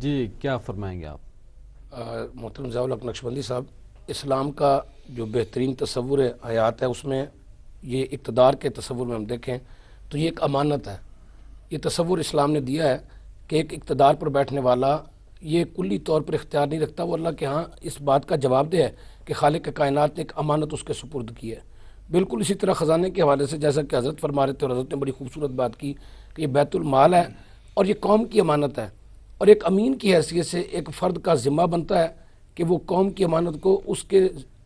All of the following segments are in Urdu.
جی کیا فرمائیں گے آپ؟ محترم حق نقشبندی صاحب، اسلام کا جو بہترین تصور حیات ہے اس میں یہ اقتدار کے تصور میں ہم دیکھیں تو یہ ایک امانت ہے۔ یہ تصور اسلام نے دیا ہے کہ ایک اقتدار پر بیٹھنے والا یہ کلی طور پر اختیار نہیں رکھتا، وہ اللہ کے ہاں اس بات کا جواب دہ ہے کہ خالق کائنات نے ایک امانت اس کے سپرد کی ہے۔ بالکل اسی طرح خزانے کے حوالے سے جیسا کہ حضرت فرما رہے تھے، اور حضرت نے بڑی خوبصورت بات کی کہ یہ بیت المال ہے اور یہ قوم کی امانت ہے، اور ایک امین کی حیثیت سے ایک فرد کا ذمہ بنتا ہے کہ وہ قوم کی امانت کو اس کے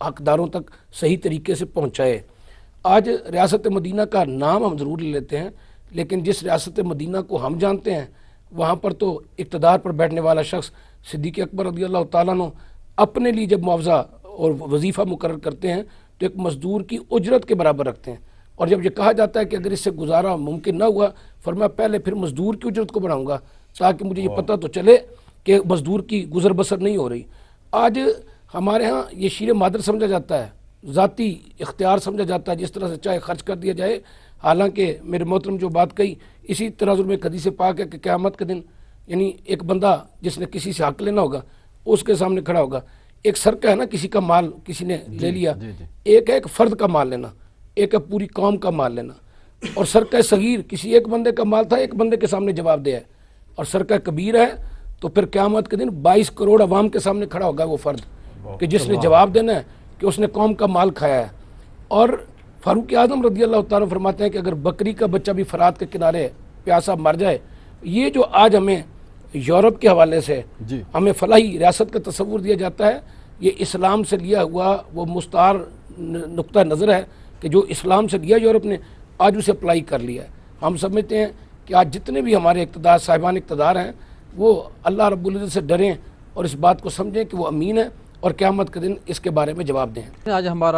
حقداروں تک صحیح طریقے سے پہنچائے۔ آج ریاست مدینہ کا نام ہم ضرور لے لیتے ہیں، لیکن جس ریاست مدینہ کو ہم جانتے ہیں وہاں پر تو اقتدار پر بیٹھنے والا شخص صدیق اکبر رضی اللہ تعالیٰ عنہ اپنے لیے جب معاوضہ اور وظیفہ مقرر کرتے ہیں تو ایک مزدور کی اجرت کے برابر رکھتے ہیں، اور جب یہ کہا جاتا ہے کہ اگر اس سے گزارا ممکن نہ ہوا، فرمایا پہلے پھر مزدور کی اجرت کو بڑھاؤں گا تاکہ مجھے یہ پتہ تو چلے کہ مزدور کی گزر بسر نہیں ہو رہی۔ آج ہمارے ہاں یہ شیر مادر سمجھا جاتا ہے، ذاتی اختیار سمجھا جاتا ہے، جس طرح سے چاہے خرچ کر دیا جائے۔ حالانکہ میرے محترم جو بات کہی اسی تناظر میں ایک حدیث پاک ہے کہ قیامت کے دن یعنی ایک بندہ جس نے کسی سے حق لینا ہوگا اس کے سامنے کھڑا ہوگا۔ ایک سرقہ ہے نا، کسی کا مال کسی نے لے لیا، ایک ہے ایک فرد کا مال لینا، ایک ہے پوری قوم کا مال لینا، اور سرقہ صغیر کسی ایک بندے کا مال تھا، ایک بندے کے سامنے جواب دیا ہے، اور سرقہ کبیر ہے تو پھر قیامت کے دن 22 کروڑ عوام کے سامنے کھڑا ہوگا وہ فرد کہ جس نے جواب دینا ہے کہ اس نے قوم کا مال کھایا ہے۔ اور فاروق اعظم رضی اللہ تعالیٰ فرماتے ہیں کہ اگر بکری کا بچہ بھی فرات کے کنارے پیاسا مر جائے، یہ جو آج ہمیں یورپ کے حوالے سے ہمیں فلاحی ریاست کا تصور دیا جاتا ہے، یہ اسلام سے لیا ہوا وہ مستعار نقطہ نظر ہے کہ جو اسلام سے لیا یورپ نے آج اسے اپلائی کر لیا ہے۔ ہم سمجھتے ہیں کہ آج جتنے بھی ہمارے اقتدار صاحبان اقتدار ہیں وہ اللہ رب العزت سے ڈریں اور اس بات کو سمجھیں کہ وہ امین ہے اور قیامت کے دن اس کے بارے میں جواب دیں۔ آج ہمارا